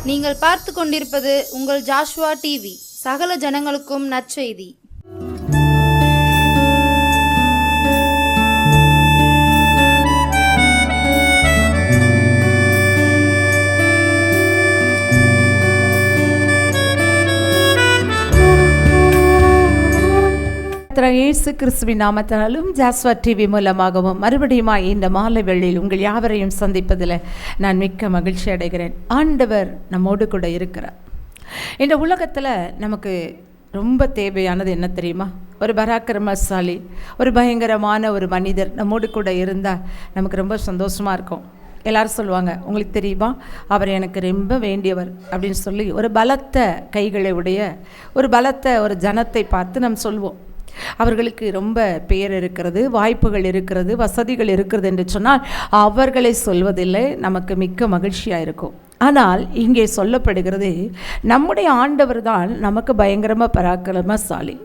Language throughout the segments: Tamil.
நீங்கள் பார்த்து கொண்டிருப்பது உங்கள் ஜாஷுவா டிவி. சகல ஜனங்களுக்கும் நற்செய்தி. இயேசு கிறிஸ்துவின் நாமத்தினாலும் ஜாஸ்வா டிவி மூலமாகவும் மறுபடியும் இந்த மாலை வேளையில் உங்கள் யாவரையும் சந்திப்பதில் நான் மிக்க மகிழ்ச்சி அடைகிறேன். ஆண்டவர் நம்மோடு கூட இருக்கிறார். இந்த உலகத்தில் நமக்கு ரொம்ப தேவையானது என்ன தெரியுமா? ஒரு பராக்கிரமசாலி, ஒரு பயங்கரமான ஒரு மனிதர் நம்மோடு கூட இருந்தால் நமக்கு ரொம்ப சந்தோஷமாக இருக்கும். எல்லாரும் சொல்லுவாங்க, உங்களுக்கு தெரியுமா அவர் எனக்கு ரொம்ப வேண்டியவர் அப்படின்னு சொல்லி ஒரு பலத்த கைகளை உடைய ஒரு ஜனத்தை பார்த்து நம்ம சொல்வோம். அவர்களுக்கு ரொம்ப பெயர் இருக்கிறது, வாய்ப்புகள் இருக்கிறது, வசதிகள் இருக்கிறது என்று சொன்னால் அவர்களை சொல்வதில்லை, நமக்கு மிக்க மகிழ்ச்சியாக இருக்கும். ஆனால் இங்கே சொல்லப்படுகிறது, நம்முடைய ஆண்டவர் தான் நமக்கு பயங்கரமாக பராக்கிரமசாலி.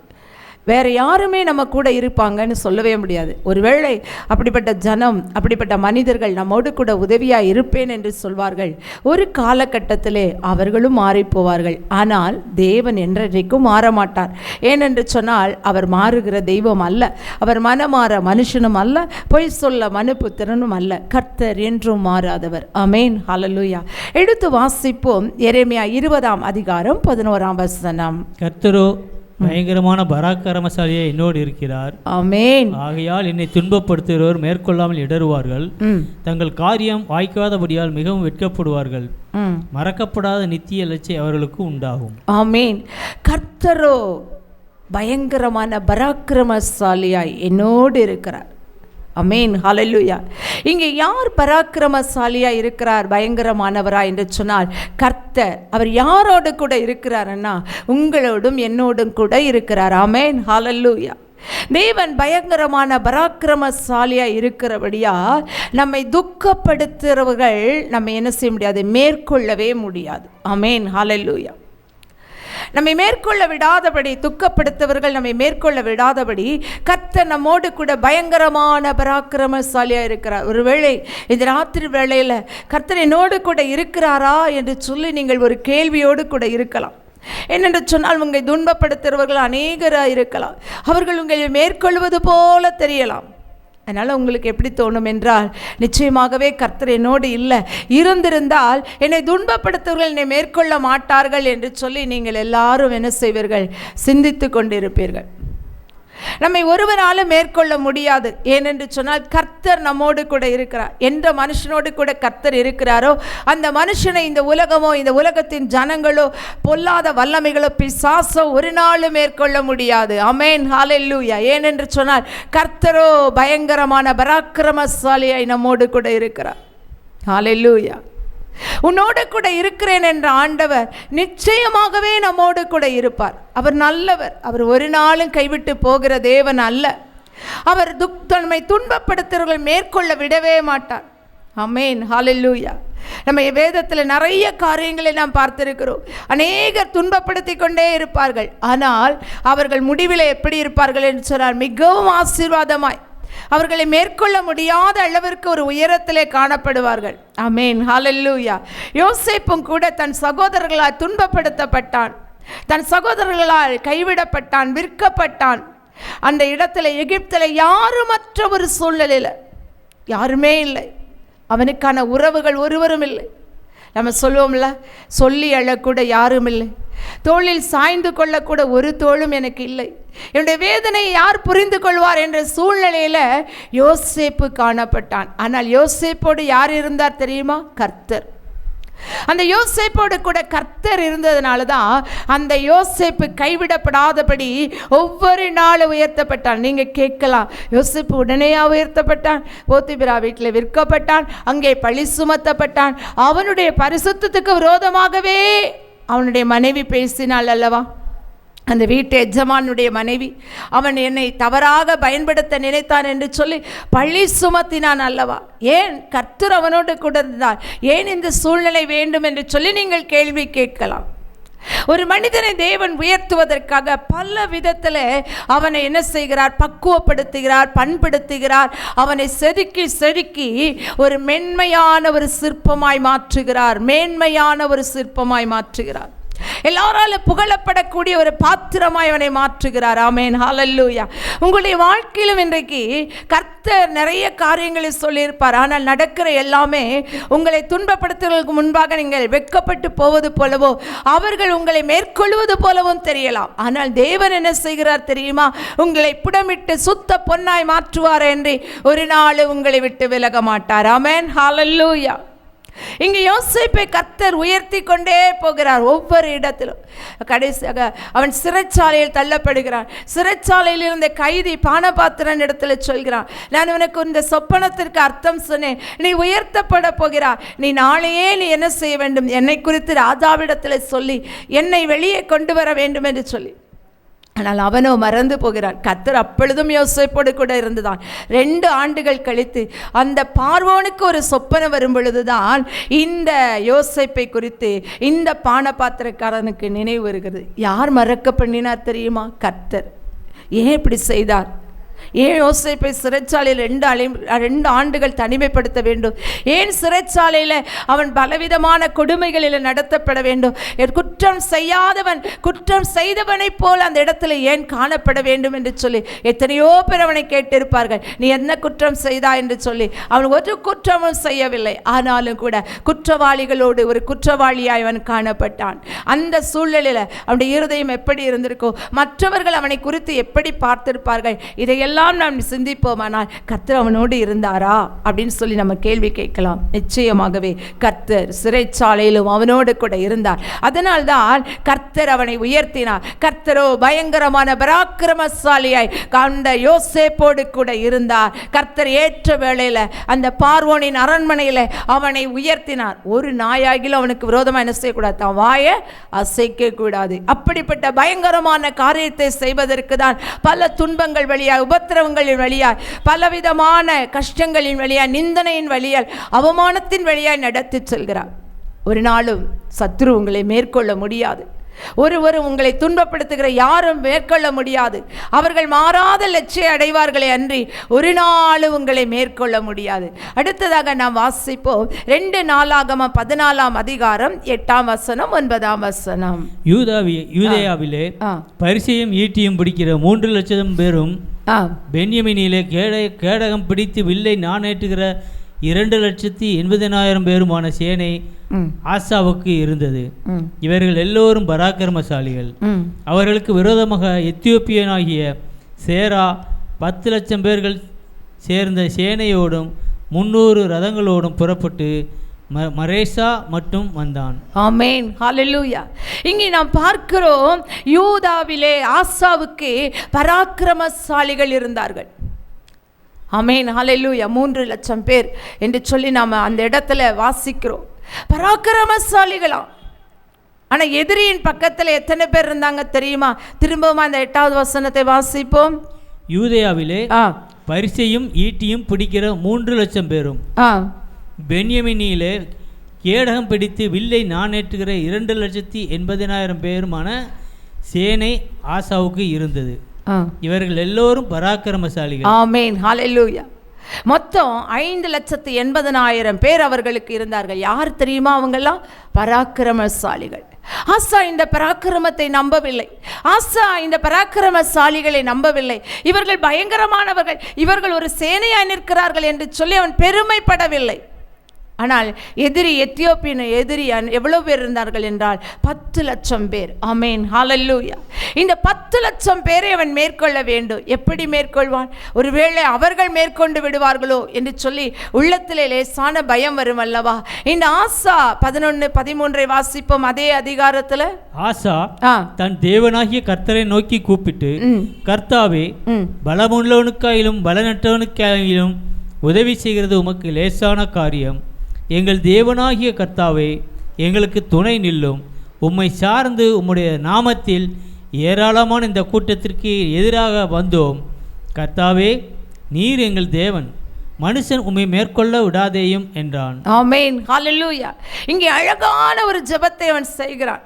வேறு யாருமே நம்ம கூட இருப்பாங்கன்னு சொல்லவே முடியாது. ஒருவேளை அப்படிப்பட்ட ஜனம், அப்படிப்பட்ட மனிதர்கள் நம்மோடு கூட உதவியாக இருப்பேன் என்று சொல்வார்கள். ஒரு காலகட்டத்திலே அவர்களும் மாறிப்போவார்கள். ஆனால் தேவன் என்றைக்கும் மாற மாட்டார். ஏனென்று சொன்னால் அவர் மாறுகிற தெய்வம் அல்ல, அவர் மனமாற மனுஷனும் அல்ல, பொய் சொல்ல மனுபுத்திரனும் அல்ல. கர்த்தர் என்றும் மாறாதவர். ஆமென், ஹல்லேலூயா. எடுத்து வாசிப்போம். எரேமியா 20ஆம் அதிகாரம் 11ஆம் வசனம். கர்த்தரோ பயங்கரமான பராக்கிரமசாலியே என்னோடு இருக்கிறார். ஆமென். ஆகையால் என்னை துன்பப்படுத்துகிறவர் மேற்கொள்ளாமல் இடறுவார்கள். தங்கள் காரியம் வாய்க்காதபடியால் மிகவும் வெட்கப்படுவார்கள். மறக்கப்படாத நித்திய லட்சை அவர்களுக்கு உண்டாகும். ஆமென். கர்த்தரோ பயங்கரமான பராக்கிரமசாலியாய் என்னோடு இருக்கிறார். ஆமென், ஹல்லேலூயா. இங்கே யார் பராக்கிரமசாலியாக இருக்கிறார், பயங்கரமானவரா என்று சொன்னால் கர்த்தர். அவர் யாரோடு கூட இருக்கிறாருன்னா உங்களோடும் என்னோடும் கூட இருக்கிறார். ஆமென், ஹல்லேலூயா. தேவன் பயங்கரமான பராக்கிரமசாலியாக இருக்கிறபடியா நம்மை துக்கப்படுத்துகிறவர்கள் நம்ம என்ன செய்ய முடியாது, மேற்கொள்ளவே முடியாது. ஆமென், ஹல்லேலூயா. நம்மை மேற்கொள்ள விடாதபடி, துக்கப்படுத்தவர்கள் நம்மை மேற்கொள்ள விடாதபடி கர்த்தர் நம்மோடு கூட பயங்கரமான பராக்கிரமசாலியாக இருக்கிறார். ஒருவேளை இந்த ராத்திரி வேளையில் கர்த்தர் என்னோடு கூட இருக்கிறாரா என்று சொல்லி நீங்கள் ஒரு கேள்வியோடு கூட இருக்கலாம். என்னென்று சொன்னால் உங்களை துன்பப்படுத்துகிறவர்கள் அநேகராக இருக்கலாம். அவர்கள் உங்களை மேற்கொள்வது போல தெரியலாம். அதனால் உங்களுக்கு எப்படி தோணும் என்றால், நிச்சயமாகவே கர்த்தர் என்னோடு இல்லை, இருந்திருந்தால் என்னை துன்பப்படுத்தவர்கள் என்னை மேற்கொள்ள மாட்டார்கள் என்று சொல்லி நீங்கள் எல்லாரும் என்ன செய்வீர்கள், சிந்தித்து கொண்டிருப்பீர்கள். நம்மை ஒருவராலும் மேற்கொள்ள முடியாது. ஏனென்று சொன்னால் கர்த்தர் நம்மோடு கூட இருக்கிறார். எந்த மனுஷனோடு கூட கர்த்தர் இருக்கிறாரோ அந்த மனுஷனை இந்த உலகமோ, இந்த உலகத்தின் ஜனங்களோ, பொல்லாத வல்லமைகளோ, பிசாசோ ஒரு நாளும் மேற்கொள்ள முடியாது. ஆமென், ஹல்லேலூயா. ஏனென்று சொன்னால் கர்த்தரோ பயங்கரமான பராக்கிரமசாலியாய் நம்மோடு கூட இருக்கிறார். ஹல்லேலூயா. உன்னோடு கூட இருக்கிறேன் என்ற ஆண்டவர் நிச்சயமாகவே நம்மோடு கூட இருப்பார். அவர் நல்லவர். அவர் ஒரு நாளும் கைவிட்டு போகிற தேவன் அல்ல. அவர் தன்மை துன்பப்படுத்துகிறவர்கள் மேற்கொள்ள விடவே மாட்டார். ஆமென், ஹல்லேலூயா. நம்ம வேதத்தில் நிறைய காரியங்களை நாம் பார்த்திருக்கிறோம். அநேகர் துன்பப்படுத்தி கொண்டே இருப்பார்கள். ஆனால் அவர்கள் முடிவில் எப்படி இருப்பார்கள் என்று சொன்னால் மிகவும் ஆசீர்வாதமாய், அவர்களை மேற்கொள்ள முடியாத அளவிற்கு ஒரு உயரத்திலே காணப்படுவார்கள். ஆமென், ஹல்லேலூயா. யோசேப்பும் கூட தன் சகோதரர்களால் துன்பப்படுத்தப்பட்டான், தன் சகோதரர்களால் கைவிடப்பட்டான், விற்கப்பட்டான். அந்த இடத்துல எகிப்தில் யாருமற்ற ஒரு சூழ்நிலையில், யாருமே இல்லை, அவனுக்கான உறவுகள் ஒருவரும் இல்லை. நம்ம சொல்லுவோம்ல, சொல்லி அழக்கூட யாரும் இல்லை, தோளில் சாய்ந்து கொள்ளக்கூட ஒரு தோளும் எனக்கு இல்லை, என்னுடைய வேதனையை யார் புரிந்து கொள்வார் என்ற சூழ்நிலையில் யோசேப்பு காணப்பட்டான். ஆனால் யோசேப்போடு யார் இருந்தார் தெரியுமா? கர்த்தர். அந்த யோசேப்போடு கூட கர்த்தர் இருந்ததுனால தான் அந்த யோசேப்பு கைவிடப்படாதபடி ஒவ்வொரு நாளும் உயர்த்தப்பட்டான். நீங்கள் கேட்கலாம், யோசேப்பு உடனேயா உயர்த்தப்பட்டான்? போத்திபிரா வீட்டில் விற்கப்பட்டான், அங்கே பழி சுமத்தப்பட்டான். அவனுடைய பரிசுத்தத்துக்கு விரோதமாகவே அவனுடைய மனைவி பேசினாள் அல்லவா? அந்த வீட்டு எஜமானுடைய மனைவி, அவன் என்னை தவறாக பயன்படுத்த நினைத்தான் என்று சொல்லி பழி சுமத்தினான் அல்லவா? ஏன்? கர்த்தர் அவனோடு கூட இருந்தார். ஏன் இந்த சூழ்நிலை வேண்டும் என்று சொல்லி நீங்கள் கேள்வி கேட்கலாம். ஒரு மனிதனை தேவன் உயர்த்துவதற்காக பல விதத்தில் அவனை என்ன செய்கிறார்? பக்குவப்படுத்துகிறார், பண்படுத்துகிறார். அவனை செதுக்கி செதுக்கி ஒரு மென்மையான ஒரு சிற்பமாய் மாற்றுகிறார், மேன்மையான ஒரு சிற்பமாய் மாற்றுகிறார். எல்லாரால புகழப்படக்கூடிய ஒரு பாத்திரமாய் அவனை மாற்றுகிறார். ஆமென், ஹல்லேலூயா. உங்களுடைய வாழ்க்கையிலும் இன்றைக்கு கர்த்தர் நிறைய காரியங்களை சொல்லியிருப்பார். ஆனால் நடக்கிற எல்லாமே உங்களை துன்பப்படுத்துவதற்கு முன்பாக நீங்கள் வெட்கப்பட்டு போவது போலவோ, அவர்கள் உங்களை மேற்கொள்வது போலவும் தெரியலாம். ஆனால் தேவன் என்ன செய்கிறார் தெரியுமா? உங்களை புடமிட்டு சுத்த பொன்னாய் மாற்றுவார் என்று ஒரு நாள் உங்களை விட்டு விலக மாட்டார். ஆமென், ஹல்லேலூயா. இங்கு யோசேப்பை கர்த்தர் உயர்த்தி கொண்டே போகிறார். ஒவ்வொரு இடத்திலும் கடைசியாக அவன் சிறைச்சாலையில் தள்ளப்படுகிறான். சிறைச்சாலையில் இருந்த கைதி பானபாத்திரன் இடத்துல சொல்கிறான், நான் உனக்கு இந்த சொப்பனத்திற்கு அர்த்தம் சொன்னேன், நீ உயர்த்தப்பட போகிறார், நீ நாளையே நீ என்ன செய்ய வேண்டும், என்னை குறித்து ராஜாவிடத்தில் சொல்லி என்னை வெளியே கொண்டு வர வேண்டும் என்று சொல்லி. ஆனால் அவனோ மறந்து போகிறான். கர்த்தர் அப்பொழுதும் யோசேப்போடு கூட இருந்துதான். 2 ஆண்டுகள் கழித்து அந்த பார்வோனுக்கு ஒரு சொப்பனம் வரும் பொழுதுதான் இந்த யோசேப்பை குறித்து இந்த பானபாத்திரக்காரனுக்கு நினைவு வருகிறது. யார் மறக்க பண்ணினார் தெரியுமா? கர்த்தர். ஏன் இப்படி செய்தார்? ஏன் யோசேப்பை சிறைச்சாலையில் 2 ஆண்டுகள் தனிமைப்படுத்த வேண்டும்? ஏன் சிறைச்சாலையில் அவன் பலவிதமான கொடுமைகளில் நடத்தப்பட வேண்டும்? குற்றம் செய்யாதவன் குற்றம் செய்தவனை போல் அந்த இடத்துல ஏன் காணப்பட வேண்டும் என்று சொல்லி எத்தனையோ பேர் அவனை கேட்டிருப்பார்கள், நீ என்ன குற்றம் செய்தா என்று சொல்லி. அவன் ஒரு குற்றமும் செய்யவில்லை. ஆனாலும் கூட குற்றவாளிகளோடு ஒரு குற்றவாளியாய் அவன் காணப்பட்டான். அந்த சூழ்நிலையில் அவனுடைய இருதயம் எப்படி இருந்திருக்கும்? மற்றவர்கள் அவனை குறித்து எப்படி பார்த்திருப்பார்கள்? இதையெல்லாம் நாம் சிந்திப்போமானால் கர்த்தர் அவனோடு இருந்தாரா அப்படின்னு சொல்லி நம்ம கேள்வி கேட்கலாம். நிச்சயமாகவே கர்த்தர் சிறைச்சாலையிலும் அவனோடு கூட இருந்தார். அதனால்தான் கர்த்தர் அவனை உயர்த்தினார். கர்த்தரோ பயங்கரமான பராக்கிரமசாலியாய் அந்த யோசேப்போடு கூட இருந்தார். கர்த்தர் ஏற்ற வேளையில் அந்த பார்வோனின் அரண்மனையில் அவனை உயர்த்தினார். ஒரு நாயாகிலும் அவனுக்கு விரோதமாக என்ன செய்யக்கூடாது? தான் வாயை அசைக்க கூடாது. அப்படிப்பட்ட பயங்கரமான காரியத்தை செய்வதற்கு தான் பல துன்பங்கள் வழியாய், உபத்திரவங்களின் வழியாய், பலவிதமான கஷ்டங்களின் வழியாய், நிந்தனையின் வழியால், அவமானத்தின் வழியாய் நடத்தி செல்கிறார். ஒரு நாளும் சத்துரு உங்களை மேற்கொள்ள முடியாது. ஒருவரும் உங்களை துன்பப்படுத்துகிற யாரும் மேற்கொள்ள முடியாது. அவர்கள் மாறாத லட்சியம் அடைவார்களே அன்றி ஒரு நாள் உங்களை மேற்கொள்ள முடியாது. அடுத்ததாக நாம் வாசிப்போம் 2 நாளாகமம் 14ஆம் அதிகாரம் 8ஆம் வசனம் 9ஆம் வசனம். யூதேயாவிலே பரிசையும் ஈட்டியும் பிடிக்கிற 3 லட்சம் பேரும் பென்யமீனிலே கேடகம் பிடித்து வில்லை நாணேற்றுகிற 2,80,000 பேருமான சேனை ஆசாவுக்கு இருந்தது. இவர்கள் எல்லோரும் பராக்கிரமசாலிகள். அவர்களுக்கு விரோதமாக எத்தியோப்பியனாகிய சேரா 10 லட்சம் பேர்கள் சேர்ந்த சேனையோடும் 300 ரதங்களோடும் புறப்பட்டு மரேசா மட்டும் வந்தான். ஆமென், ஹல்லேலூயா. இங்கே நாம் பார்க்கிறோம், யூதாவிலே ஆசாவுக்கு பராக்கிரமசாலிகள் இருந்தார்கள். ஆமென், ஹல்லேலூயா. 3 லட்சம் பேர் என்று சொல்லி நாம் அந்த இடத்துல வாசிக்கிறோம். பராக்கிரமசாலிகளாம். ஆனால் எதிரியின் பக்கத்தில் எத்தனை பேர் இருந்தாங்க தெரியுமா? திரும்பவும் அந்த 8வது வசனத்தை வாசிப்போம். யூதேயாவிலே பரிசையும் ஈட்டியும் பிடிக்கிற 3 லட்சம் பேரும் பென்யமீனிலே கேடகம் பிடித்து வில்லை நாணேற்றுகிற 2,80,000 பேருமான சேனை ஆசாவுக்கு இருந்தது. இவர்கள் எல்லோரும் பராக்கிரமசாலிகள். ஆமென், ஹல்லேலூயா. மொத்தம் 5,80,000 பேர் அவர்களுக்கு இருந்தார்கள். யார் தெரியுமா? அவங்கெல்லாம் பராக்கிரமசாலிகள். ஆசா இந்த பராக்கிரமத்தை நம்பவில்லை. ஆசா இந்த பராக்கிரமசாலிகளை நம்பவில்லை. இவர்கள் பயங்கரமானவர்கள், இவர்கள் ஒரு சேனையாய் நிற்கிறார்கள் என்று சொல்லி அவன் பெருமைப்படவில்லை. ஆனால் எத்தியோப்பியன் எதிரி எவ்வளவு பேர் இருந்தார்கள் என்றால் 10 லட்சம் பேர். ஆமென், ஹல்லேலூயா. இந்த 10 லட்சம் பேரை அவன் மேற்கொள்ள வேண்டும். எப்படி மேற்கொள்வான்? ஒருவேளை அவர்கள் மேற்கொண்டு விடுவார்களோ என்று சொல்லி உள்ளத்திலே லேசான பயம் வரும் அல்லவா? இந்த ஆசா 11-13 வாசிப்போம். அதே அதிகாரத்தில் ஆசா தன் தேவனாகிய கர்த்தரை நோக்கி கூப்பிட்டு, கர்த்தாவே, பலமுள்ளவனுக்காயிலும் பலனற்றவனுக்காயிலும் உதவி செய்கிறது உமக்கு லேசான காரியம். எங்கள் தேவனாகிய கர்த்தாவே, எங்களுக்கு துணை நில்லும். உம்மை சார்ந்து உம்முடைய நாமத்தில் ஏராளமான இந்த கூட்டத்திற்கு எதிராக வந்தோம். கர்த்தாவே, நீர் எங்கள் தேவன், மனுஷன் உம்மை மேற்கொள்ள விடாதேயும் என்றான். ஆமென், ஹல்லேலூயா. இங்கே அழகான ஒரு ஜெபத்தை அவன் செய்கிறான்.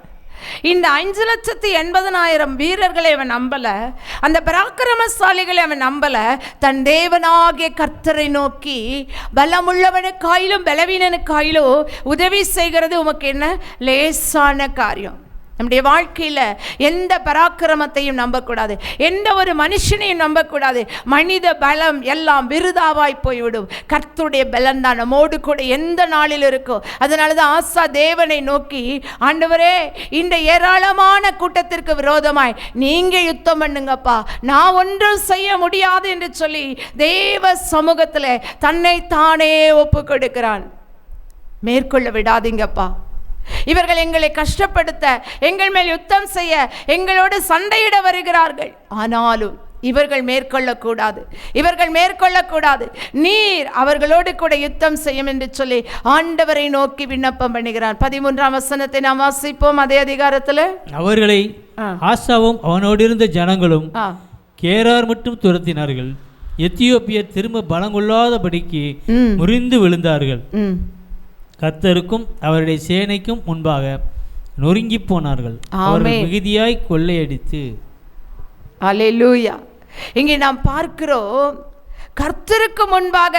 இந்த 5,80,000 வீரர்களை அவன் நம்பல, அந்த பராக்கிரமசாலிகளை அவன் நம்பல. தன் தேவனாகிய கர்த்தரை நோக்கி, பலமுள்ளவனுக்காயிலும் பலவீனனுக்காயிலும் உதவி செய்கிறது உமக்கு என்ன லேசான காரியம். நம்முடைய வாழ்க்கையில் எந்த பராக்கிரமத்தையும் நம்பக்கூடாது, எந்த ஒரு மனுஷனையும் நம்பக்கூடாது. மனித பலம் எல்லாம் விருதாவாய் போய்விடும். கர்த்தருடைய பலம் தான் நம்மோடு கூட எந்த நாளில் இருக்கோ. அதனால தான் ஆசா தேவனை நோக்கி, ஆண்டவரே, இந்த ஏராளமான கூட்டத்திற்கு விரோதமாய் நீங்கள் யுத்தம் பண்ணுங்கப்பா, நான் ஒன்றும் செய்ய முடியாது என்று சொல்லி தேவ சமூகத்தில் தன்னை தானே ஒப்பு கொடுக்கிறான். மேற்கொள்ள விடாதீங்கப்பா, இவர்கள் எங்களை கஷ்டப்படுத்த, எங்கள் மேல் யுத்தம் செய்ய, எங்களோடு சண்டையிட வருகிறார்கள். ஆனாலும் இவர்கள் மேற்கொள்ளக்கூடாது, இவர்கள் மேற்கொள்ளக்கூடாது. நீர் அவர்களோடு கூட யுத்தம் செய்யும் என்று சொல்லி ஆண்டவரை நோக்கி விண்ணப்பம் பண்ணுகிறான். 13ஆம் வசனத்தை நாம் வாசிப்போம். அதே அதிகாரத்தில், அவர்களை ஆசாவும் அவனோடு இருந்த ஜனங்களும் கேரார் மட்டும் துரத்தினார்கள். எத்தியோப்பியர் திரும்ப பலங்கொள்ளாதபடிக்கு முறிந்து விழுந்தார்கள். கர்த்தருக்கும் அவருடைய சேனைக்கும் முன்பாக நொறுங்கி போனார்கள். அவர்கள் மிகுதியாய் கொள்ளையடித்து. அல்லேலூயா. இங்கே நாம் பார்க்கிறோம், கர்த்தருக்கு முன்பாக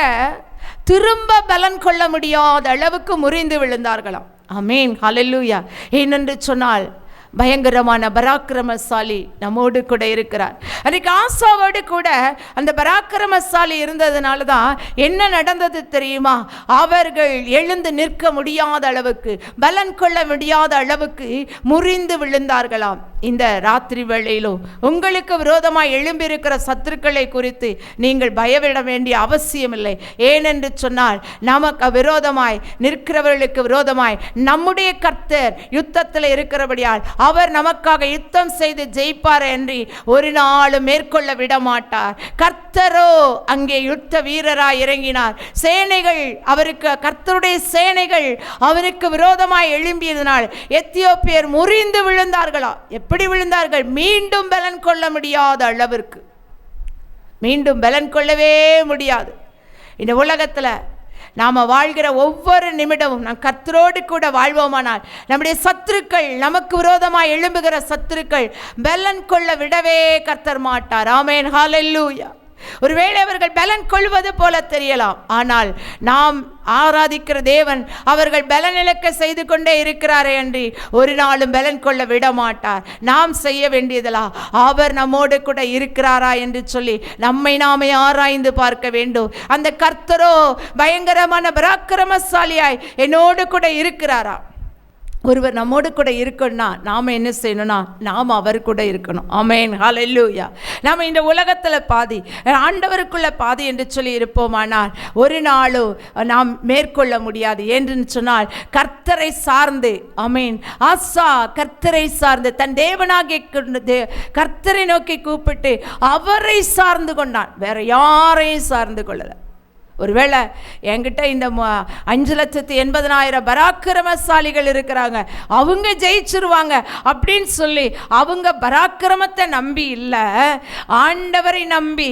திரும்ப பலன் கொள்ள முடியாத அளவுக்கு முறிந்து விழுந்தார்களாம். ஆமென், அல்லேலூயா. ஏனென்று சொன்னால் பயங்கரமான பராக்கிரமசாலி நம்மோடு கூட இருக்கிறார். அன்றைக்கு ஆசாவோடு கூட அந்த பராக்கிரமசாலி இருந்ததுனால தான் என்ன நடந்தது தெரியுமா? அவர்கள் எழுந்து நிற்க முடியாத அளவுக்கு, பலன் கொள்ள முடியாத அளவுக்கு முறிந்து விழுந்தார்களாம். இந்த ராத்திரி வேளையிலும் உங்களுக்கு விரோதமாய் எழும்பியிருக்கிற சத்துருக்களை குறித்து நீங்கள் பயப்பட வேண்டிய அவசியம் இல்லை. ஏனென்று சொன்னால் நமக்கு விரோதமாய் நிற்கிறவர்களுக்கு விரோதமாய் நம்முடைய கர்த்தர் யுத்தத்தில் இருக்கிறபடியால் அவர் நமக்காக யுத்தம் செய்து ஜெயிப்பார் என்று ஒரு நாளும் மேற்கொள்ள விட மாட்டார். கர்த்தரோ அங்கே யுத்த வீரராய் இறங்கினார். சேனைகள் அவருக்கு, கர்த்தருடைய சேனைகள் அவருக்கு விரோதமாய் எழும்பியதனால் எத்தியோப்பியர் முறிந்து விழுந்தார்களா? எப்படி விழுந்தார்கள்? மீண்டும் பலன் கொள்ள முடியாத அளவிற்கு, மீண்டும் பலன் கொள்ளவே முடியாது. இந்த உலகத்தில் நாம் வாழ்கிற ஒவ்வொரு நிமிடமும் நாம் கர்த்தரோடு கூட வாழ்வோமானால் நம்முடைய சத்துருக்கள், நமக்கு விரோதமாக எழும்புகிற சத்துருக்கள் பலன் கொள்ள விடவே கர்த்தர் மாட்டார். ஆமென், ஹல்லேலூயா. ஒருவேளை அவர்கள் பலன் கொள்வது போல தெரியலாம், ஆனால் நாம் ஆராதிக்கிற தேவன் அவர்கள் பலன் இழக்க செய்து கொண்டே இருக்கிறாரே அன்றி ஒரு நாளும் பலன் கொள்ள விட மாட்டார். நாம் செய்ய வேண்டியதெல்லாம், அவர் நம்மோடு கூட இருக்கிறாரா என்று சொல்லி நம்மை நாமே ஆராய்ந்து பார்க்க வேண்டும். அந்த கர்த்தரோ பயங்கரமான பராக்கிரமசாலியாய் என்னோடு கூட இருக்கிறாரா? ஒருவர் நம்மோடு கூட இருக்கணும்னா நாம் என்ன செய்யணும்னா நாம் அவர் கூட இருக்கணும். ஆமென், ஹல்லேலூயா. நாம் இந்த உலகத்தில் பாதி, ஆண்டவருக்குள்ள பாதி என்று சொல்லி இருப்போமானால் ஒரு நாளும் நாம் மேற்கொள்ள முடியாது. என்று சொன்னால் கர்த்தரை சார்ந்து, ஆமென், ஆசா கர்த்தரை சார்ந்து தன் தேவனாகிய கர்த்தரை நோக்கி கூப்பிட்டு அவரை சார்ந்து கொண்டான், வேற யாரையும் சார்ந்து கொள்ளலை. ஒருவேளை என்கிட்ட இந்த 5,80,000 பராக்கிரமசாலிகள் இருக்கிறாங்க, அவங்க ஜெயிச்சிருவாங்க அப்படின்னு சொல்லி அவங்க பராக்கிரமத்தை நம்பி இல்லை, ஆண்டவரை நம்பி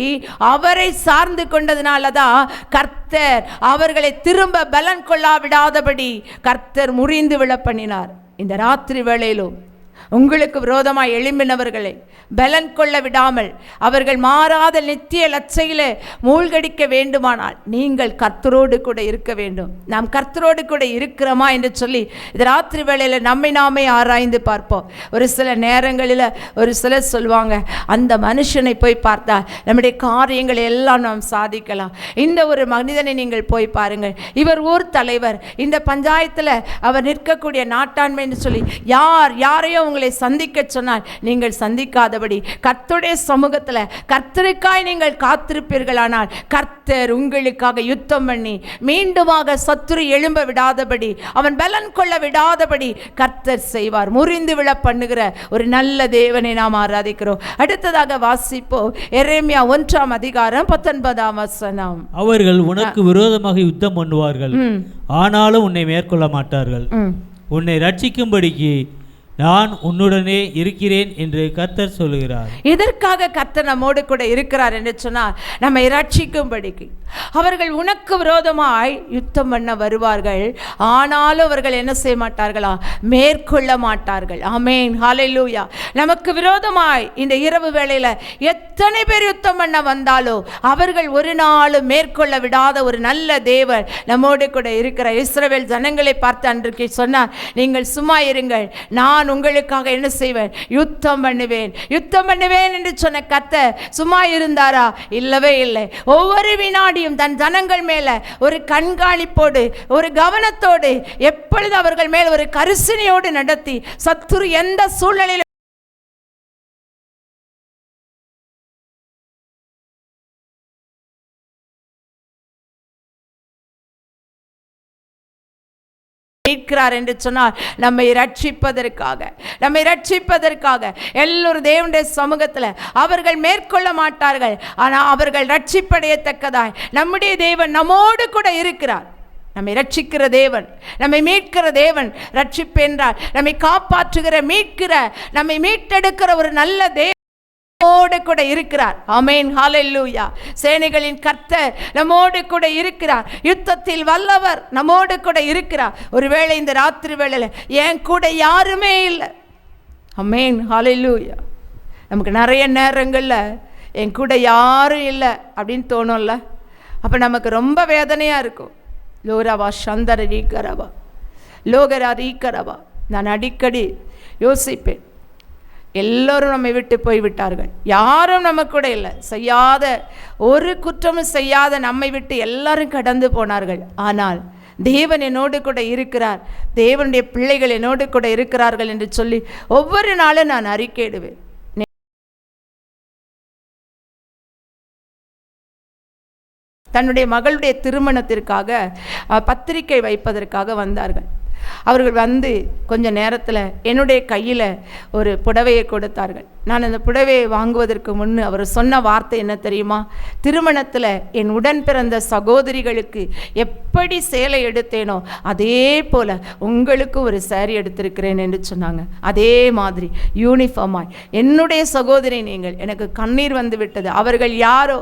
அவரை சார்ந்து கொண்டதுனால தான் கர்த்தர் அவர்களை திரும்ப பலன் கொள்ளா விடாதபடி கர்த்தர் முறிந்து விழ பண்ணினார். இந்த ராத்திரி வேளையிலும் உங்களுக்கு விரோதமாய் எழும்பினவர்களை பலன் கொள்ள விடாமல் அவர்கள் மாறாத நித்திய லட்சையிலே மூழ்கடிக்க வேண்டுமானால் நீங்கள் கர்த்தரோடு கூட இருக்க வேண்டும். நாம் கர்த்தரோடு கூட இருக்கிறோமா என்று சொல்லி இந்த ராத்திரி வேளையில் நம்மை நாமே ஆராய்ந்து பார்ப்போம். ஒரு சில நேரங்களில் ஒரு சிலர் சொல்லுவாங்க, அந்த மனுஷனை போய் பார்த்தா நம்முடைய காரியங்களை எல்லாம் நாம் சாதிக்கலாம். இந்த ஒரு மனிதனை நீங்கள் போய் பாருங்கள், இவர் ஊர் தலைவர், இந்த பஞ்சாயத்தில் அவர் நிற்கக்கூடிய நாட்டாண்மை என்று சொல்லி யாரையோ உங்களை சந்திக்க சொன்னால் நீங்கள் சந்திக்காதபடி கர்த்தருடைய சமூகத்தில் கர்த்தருக்காய் நீங்கள் காத்திருப்பீர்களானால் கர்த்தர் உங்களுக்காக யுத்தம் பண்ணி மீண்டுமாக சத்துரு எழும்ப விடாதபடி, அவன் பலன் கொள்ள விடாதபடி கர்த்தர் செய்வார். முறிந்து விழ பண்ணுகிற ஒரு நல்ல தேவனை நாம் ஆராதிக்கிறோம். அடுத்ததாக வாசிப்போம் எரேமியா 1ஆம் அதிகாரம் 19ஆம் வசனம். அவர்கள் உனக்கு விரோதமாக யுத்தம் பண்ணுவார்கள், ஆனாலும் உன்னை மேற்கொள்ள மாட்டார்கள். உன்னை ரட்சிக்கும்படிக்கு நான் உன்னுடனே இருக்கிறேன் என்று கர்த்தர் சொல்லுகிறார். எதற்காக கர்த்தர் நம்மோடு கூட இருக்கிறார் என்று சொன்னால், நம்மை ரட்சிக்கும்படிக்கு. அவர்கள் உனக்கு விரோதமாய் யுத்தம் பண்ண வருவார்கள், ஆனாலும் அவர்கள் என்ன செய்ய மாட்டார்களா? மேற்கொள்ள மாட்டார்கள். ஆமென், ஹல்லேலூயா. நமக்கு விரோதமாய் இந்த இரவு வேளையில் எத்தனை பேர் யுத்தம் பண்ண வந்தாலும் அவர்கள் ஒரு நாளும் மேற்கொள்ள விடாத ஒரு நல்ல தேவன் நம்மோடு கூட இருக்கிறார். இஸ்ரவேல் ஜனங்களை பார்த்து அன்றைக்கு சொன்னார், நீங்கள் சும்மா இருங்கள், நான் உங்களுக்காக என்ன செய்வேன்? யுத்தம் பண்ணுவேன் என்று சொன்ன கர்த்தர் சும்மா இருந்தாரா? இல்லவே இல்லை. ஒவ்வொரு வினாடியும் தன் ஜனங்கள் மேல ஒரு கண்காணிப்போடு, ஒரு கவனத்தோடு, எப்பொழுது அவர்கள் மேல் ஒரு கரிசனையோடு நடத்தி, சத்துரு எந்த சூழ்நிலையில் இருக்கிறார் என்று சொன்னால் நம்மை ரட்சிப்பதற்காக எல்லோரும் தேவனுடைய சமூகத்தில் அவர்கள் மேற்கொள்ள மாட்டார்கள். ஆனால் அவர்கள் ரட்சிப்படையத்தக்கதாய் நம்முடைய தேவன் நம்மோடு கூட இருக்கிறார். நம்மை ரட்சிக்கிற தேவன், நம்மை மீட்கிற தேவன். ரட்சிப்பு என்றால் நம்மை காப்பாற்றுகிற, மீட்கிற, நம்மை மீட்டெடுக்கிற ஒரு நல்ல தேவன் நம்மோடு கூட இருக்கிறார். ஆமென், ஹல்லேலூயா. சேனைகளின் கர்த்தர் நம்மோடு கூட இருக்கிறார். யுத்தத்தில் வல்லவர் நம்மோடு கூட இருக்கிறார். ஒருவேளை இந்த ராத்திரி வேளையில் என் கூட யாருமே இல்லை, ஆமென், ஹல்லேலூயா. நமக்கு நிறைய நேரங்களில் என் கூட யாரும் இல்லை அப்படின்னு தோணும்ல. அப்போ நமக்கு ரொம்ப வேதனையாக இருக்கும். லோராவா சந்தர ரீக்கரவா லோகரா ரீக்கரவா. நான் அடிக்கடி யோசிப்பேன், எல்லோரும் நம்மை விட்டு போய்விட்டார்கள், யாரும் நம்ம கூட இல்லை, செய்யாத ஒரு குற்றமும் செய்யாத நம்மை விட்டு எல்லாரும் கடந்து போனார்கள். ஆனால் தேவன் என்னோடு கூட இருக்கிறார், தேவனுடைய பிள்ளைகள் என்னோடு கூட இருக்கிறார்கள் என்று சொல்லி ஒவ்வொரு நாளும் நான் அறிக்கையிடுவேன். தன்னுடைய மகளுடைய திருமணத்திற்காக பத்திரிகை வைப்பதற்காக வந்தார்கள். அவர்கள் வந்து கொஞ்ச நேரத்தில் என்னுடைய கையில் ஒரு புடவையை கொடுத்தார்கள். நான் அந்த புடவையை வாங்குவதற்கு முன்னு அவர் சொன்ன வார்த்தை என்ன தெரியுமா? திருமணத்தில் என் உடன் பிறந்த சகோதரிகளுக்கு எப்படி சேலை எடுத்தேனோ அதே போல் உங்களுக்கு ஒரு சேரீ எடுத்திருக்கிறேன் என்று சொன்னாங்க. அதே மாதிரி யூனிஃபார்மாய் என்னுடைய சகோதரி நீங்கள். எனக்கு கண்ணீர் வந்து விட்டது. அவர்கள் யாரோ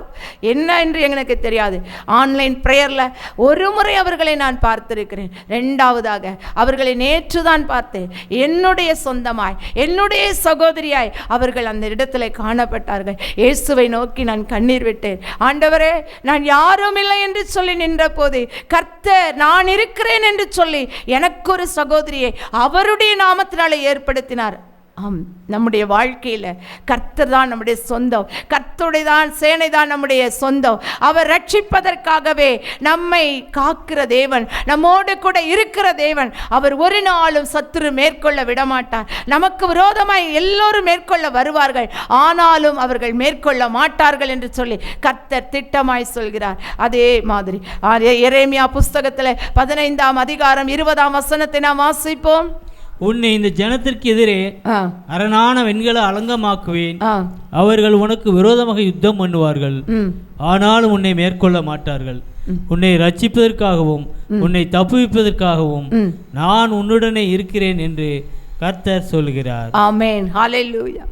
என்ன என்று எனக்கு தெரியாது. ஆன்லைன் ப்ரேயரில் ஒரு முறை அவர்களை நான் பார்த்திருக்கிறேன். ரெண்டாவதாக அவர்களை நேற்று தான் பார்த்தேன். என்னுடைய சொந்தமாய், என்னுடைய சகோதரியாய் அவர்கள் அந்த இடத்துல காணப்பட்டார்கள். இயேசுவை நோக்கி நான் கண்ணீர் விட்டேன். ஆண்டவரே, நான் யாரும் இல்லை என்று சொல்லி நின்ற போது கர்த்தர் நான் இருக்கிறேன் என்று சொல்லி எனக்கு ஒரு சகோதரியை அவருடைய நாமத்தினாலே ஏற்படுத்தினார். ஆம், நம்முடைய வாழ்க்கையில் கர்த்தர் தான் நம்முடைய சொந்தம். கர்த்தருடைய தான் சேனை தான் நம்முடைய சொந்தம். அவர் ரட்சிப்பதற்காகவே நம்மை காக்கிற தேவன், நம்மோடு கூட இருக்கிற தேவன். அவர் ஒரு நாளும் சத்துரு மேற்கொள்ள விடமாட்டார். நமக்கு விரோதமாய் எல்லோரும் மேற்கொள்ள வருவார்கள், ஆனாலும் அவர்கள் மேற்கொள்ள மாட்டார்கள் என்று சொல்லி கர்த்தர் திட்டமாய் சொல்கிறார். அதே மாதிரி எரேமியா புஸ்தகத்தில் 15ஆம் அதிகாரம் 20ஆம் வசனத்தை நாம் வாசிப்போம். உன்னை இந்த ஜனத்திற்கு எதிரே அரணான வெண்கல அலங்கமாக்குவேன், அவர்கள் உனக்கு விரோதமாக யுத்தம் பண்ணுவார்கள், ஆனாலும் உன்னை மேற்கொள்ள மாட்டார்கள். உன்னை ரட்சிப்பதற்காகவும் உன்னை தப்புவிப்பதற்காகவும் நான் உன்னுடனே இருக்கிறேன் என்று கர்த்தர் சொல்கிறார். ஆமென், ஹல்லேலூயா.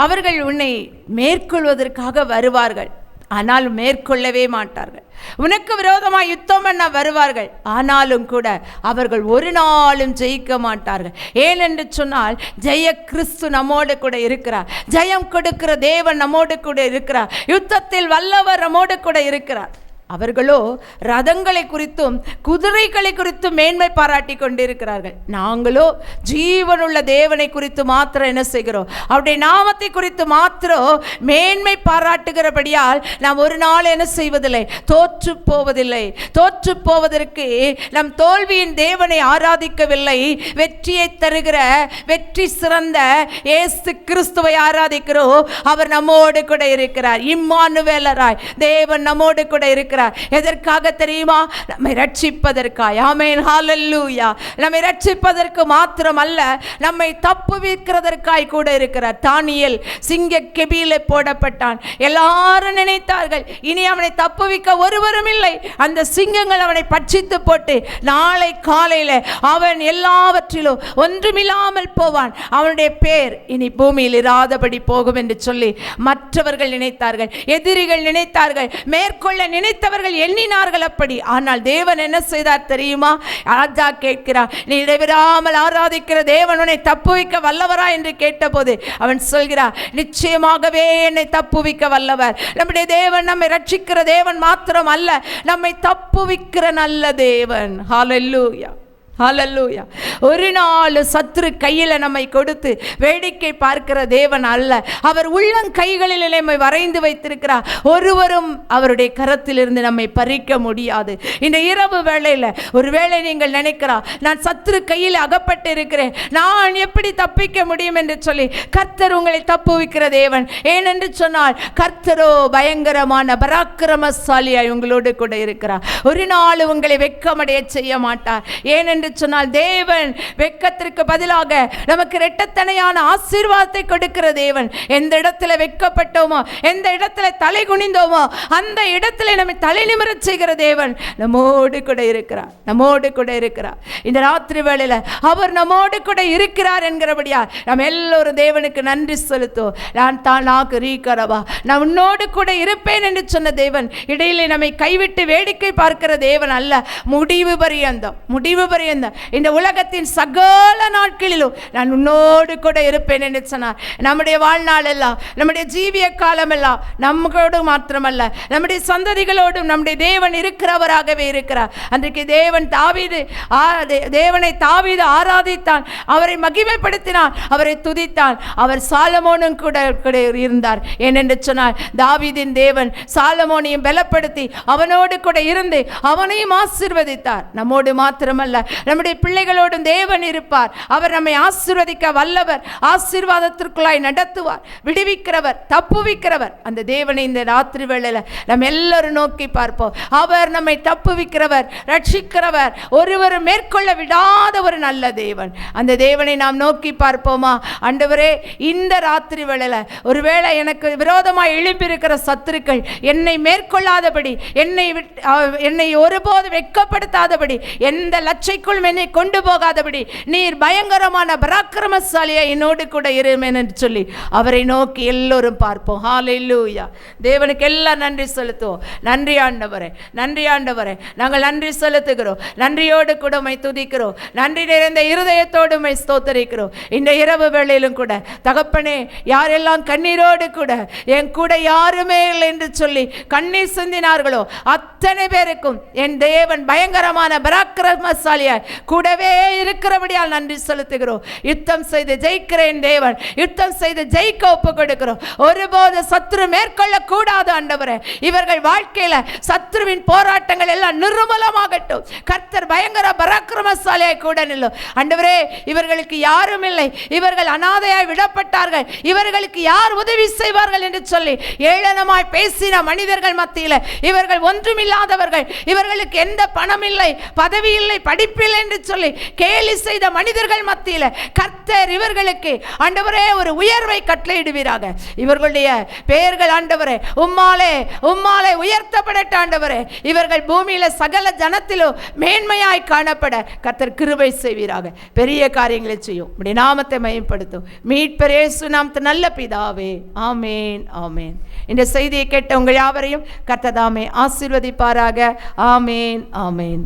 அவர்கள் உன்னை மேற்கொள்வதற்காக வருவார்கள், ஆனால் மேற்கொள்ளவே மாட்டார்கள். உனக்கு விரோதமாக யுத்தம் பண்ண வருவார்கள், ஆனாலும் கூட அவர்கள் ஒரு நாளும் ஜெயிக்க மாட்டார்கள். ஏனென்று சொன்னால் ஜெய கிறிஸ்து நம்மோடு கூட இருக்கிறார். ஜெயம் கொடுக்கிற தேவன் நம்மோடு கூட இருக்கிறார். யுத்தத்தில் வல்லவர் நம்மோடு கூட இருக்கிறார். அவர்களோ ரதங்களை குறித்தும் குதிரைகளை குறித்தும் மேன்மை பாராட்டி கொண்டிருக்கிறார்கள். நாங்களோ ஜீவனுள்ள தேவனை குறித்து மாத்திரம் என்ன செய்கிறோம்? அவருடைய நாமத்தை குறித்து மாத்திரம் மேன்மை பாராட்டுகிறபடியால் நாம் ஒரு நாள் என்ன செய்வதில்லை? தோற்று போவதில்லை. தோற்று போவதற்கு நம் தோல்வியின் தேவனை ஆராதிக்கவில்லை, வெற்றியை தருகிற வெற்றி சிறந்த இயேசு கிறிஸ்துவை ஆராதிக்கிறோம். அவர் நம்மோடு கூட இருக்கிறார். இம்மானுவேலராய் தேவன் நம்மோடு கூட இருக்கிறார். இருக்கிறார். எதற்காக தெரியுமா? நம்மை ரட்சிப்பதற்காய். ஆமென், ஹல்லேலூயா. நம்மை ரட்சிப்பதற்கு மாத்திரம் அல்ல, நம்மை தப்புவிக்கிறதற்காய் கூட இருக்கிறார். தானியேல் சிங்க கெபியிலே போடப்பட்டான். எல்லாரும் நினைத்தார்கள் இனி அவனை தப்புவிக்க ஒருவரும் இல்லை. அந்த சிங்கங்கள் அவனை பட்சித்து போட்டு நாளை காலையில் அவன் எல்லாவற்றிலும் ஒன்றுமில்லாமல் போவான். அவனுடைய பேர் இனி பூமியில் இராதபடி போகும் என்று சொல்லி மற்றவர்கள் நினைத்தார்கள், எதிரிகள் நினைத்தார்கள், மேற்கொள்ள நினைத்தவர்கள் எண்ணினார்கள் அப்படி. ஆனால் தேவன் என்ன செய்தார் தெரியுமா? ராஜா கேட்கிறார், நீ இடைவிடாமல் ஆராதிக்கிற தேவன் உன்னை தப்புவிக்க வல்லவரா என்று கேட்டபோது அவன் சொல்கிறார், நிச்சயமாகவே என்னை தப்புவிக்க வல்லவர். நம்முடைய தேவன் நம்மை ரட்சிக்கிற தேவன் மாத்திரம் அல்ல, நம்மை தப்புவிக்கிற நல்ல தேவன். ஹல்லேலூயா, ஹல்லேலூயா. ஒரு நாள் சத்துரு கையில் நம்மை கொடுத்து வேடிக்கை பார்க்கிற தேவன் அல்ல. அவர் உள்ளங்கைகளில் நம்மை வரைந்து வைத்திருக்கிறார். ஒருவரும் அவருடைய கரத்திலிருந்து நம்மை பறிக்க முடியாது. இந்த இரவு வேளையில் ஒருவேளை நீங்கள் நினைக்கிறார், நான் சத்துரு கையில் அகப்பட்டு இருக்கிறேன், நான் எப்படி தப்பிக்க முடியும் என்று சொல்லி கர்த்தர் உங்களை தப்புவிக்கிற தேவன். ஏனென்று சொன்னால் கர்த்தரோ பயங்கரமான பராக்கிரமசாலியாய் உங்களோடு கூட இருக்கிறார். ஒரு நாள் உங்களை வெட்கமடைய செய்ய மாட்டார். ஏனென்று சொன்னால் தேவன் வெட்கத்திற்கு பதிலாக நமக்கு இரட்டத்தனையான ஆசீர்வாதத்தை கொடுக்கிற தேவன். எந்த இடத்துல வெட்கப்பட்டோமோ, எந்த இடத்துல தலை குனிந்தோமோ, அந்த இடத்துல நம்மை தலை நிமிரச் செய்கிற தேவன் நம்மோடு கூட இருக்கிறார், நம்மோடு கூட இருக்கிறார். இந்த ராத்திரி வேளையில அவர் நம்மோடு கூட இருக்கிறார் என்கிறபடியா நாம் எல்லோரும் தேவனுக்கு நன்றி செலுத்துவோம். நான் உன்னோடு கூட இருப்பேன் என்று சொன்ன தேவன் இடையிலே நம்மை கைவிட்டு வேடிக்கை பார்க்கிற தேவன் அல்ல. முடிவு பரியந்தம், முடிவு பரியந்தம் இந்த உலகத்தின் சகல நாட்களிலும் நான் உன்னோடு கூட இருப்பேன் என்று சொன்னார். நம்முடைய வாழ்நாள் எல்லாம், நம்முடைய ஜீவிய காலம் எல்லாம் நம்மளோடு மாத்திரமல்ல, நம்முடைய சந்ததிகளோடும் நம்முடைய தேவன் இருக்கிறவராகவே இருக்கிறார். அன்றைக்கு தேவனை தாவீது ஆராதித்தான், அவரை மகிமைப்படுத்தினான், அவரை துதித்தான். அவர் சாலமோனும் கூட இருந்தார். ஏனென்று சொன்னால் தாவீதின் தேவன் சாலமோனையும் பலப்படுத்தி அவனோடு கூட இருந்து அவனையும் ஆசீர்வதித்தார். நம்மோடு மாத்திரமல்ல, நம்முடைய பிள்ளைகளோடும் தேவன் இருப்பார். அவர் நம்மை ஆசீர்வதிக்க வல்லவர், ஆசீர்வாதத்திற்குள்ளாய் நடத்துவார், விடுவிக்கிறவர், தப்புவிக்கிறவர். அந்த தேவனை இந்த ராத்திரி வேளையில நம்ம எல்லாரும் நோக்கி பார்ப்போம். அவர் நம்மை தப்புவிக்கிறவர், ரட்சிக்கிறவர், ஒருவரும் மேற்கொள்ள விடாத ஒரு நல்ல தேவன். அந்த தேவனை நாம் நோக்கி பார்ப்போமா? ஆண்டவரே, இந்த ராத்திரி வேளையில ஒருவேளை எனக்கு விரோதமாய் எழும்பியிருக்கிற சத்துருக்கள் என்னை மேற்கொள்ளாதபடி, என்னை ஒருபோது வெட்கப்படுத்தாதபடி, எந்த லட்சைக்குள் என்னை கொண்டு போகாதபடி நீர் பயங்கரமான பராக்கிரமசாலியா என்னோடு கூட இருமேன் என்று சொல்லி அவரை நோக்கி எல்லோரும் பார்ப்போம். ஹல்லேலூயா. தேவனுக்கு எல்லாம் நன்றி செலுத்துவோம். நன்றி ஆண்டவரே, நன்றி ஆண்டவரே, நாங்கள் நன்றி செலுத்துகிறோம். நன்றியோடு கூட உம்மை துதிக்கிறோம். நன்றி நிறைந்த இருதயத்தோடு உம்மை ஸ்தோத்திரிக்கிறோம். இந்த இரவு வேளையிலும் கூட தகப்பனே, யாரெல்லாம் கண்ணீரோடு கூட என் கூட யாருமே இல்லை என்று சொல்லி கண்ணீர் சிந்தினார்களோ அத்தனை பேருக்கும் என் தேவன் பயங்கரமான பராக்கிரமசாலியாய் கூடவே இருக்கிறபடியால் நன்றி செலுத்துகிறோம். யுத்தம் செய்து ஜெயிக்கிறேன் தேவன், யுத்தம் செய்து ஜெயிக்க ஒப்பு கொடுக்கிறோம். ஒருபோது சத்ரு மேற்கொள்ள கூடாது ஆண்டவரே. இவர்கள் வாழ்க்கையில சத்ருவின் போராட்டங்கள் எல்லாம் நிர்மூலமாகட்டும். கர்த்தர் பயங்கர பராக்கிரமசாலியாய் கூட நில்லும் ஆண்டவரே. இவர்களுக்கு யாரும் இல்லை, இவர்கள் அனாதையாய் விடப்பட்டார்கள், இவர்களுக்கு யார் உதவி செய்வார்கள் என்று சொல்லி ஏளனமாய் பேசின மனிதர்கள் மத்தியில் இவர்கள் ஒன்றுமில்லாதவர்கள், இவர்களுக்கு எந்த பணம் இல்லை, பதவி இல்லை, படிப்பில்லை என்று சொல்லி கேலி செய்த மனிதர்கள் மத்தியில் கர்த்தர் இவர்களுக்கு ஆண்டவரே ஒரு உயர்வை கட்டளையிடுவீராக. இவர்களுடைய பெயர்கள் ஆண்டவரே உம்மாலே உயர்த்தப்படட்டும் ஆண்டவரே. இவர்கள் பூமியில சகல ஜனத்திலும் மேன்மையாய் காணப்பட கர்த்தர் கிருபை செய்வீராக. பெரிய காரியங்களை செய்யும், உம்முடைய நாமத்தை மகிமைப்படுத்தும். மீட்பர் இயேசு நாமத்தில் நல்ல பிதாவே, ஆமேன், ஆமேன். இந்த செய்தியை கேட்ட உங்கள் யாவரையும் கர்த்தர் தாமே ஆசீர்வதிப்பாராக. ஆமேன், ஆமேன்.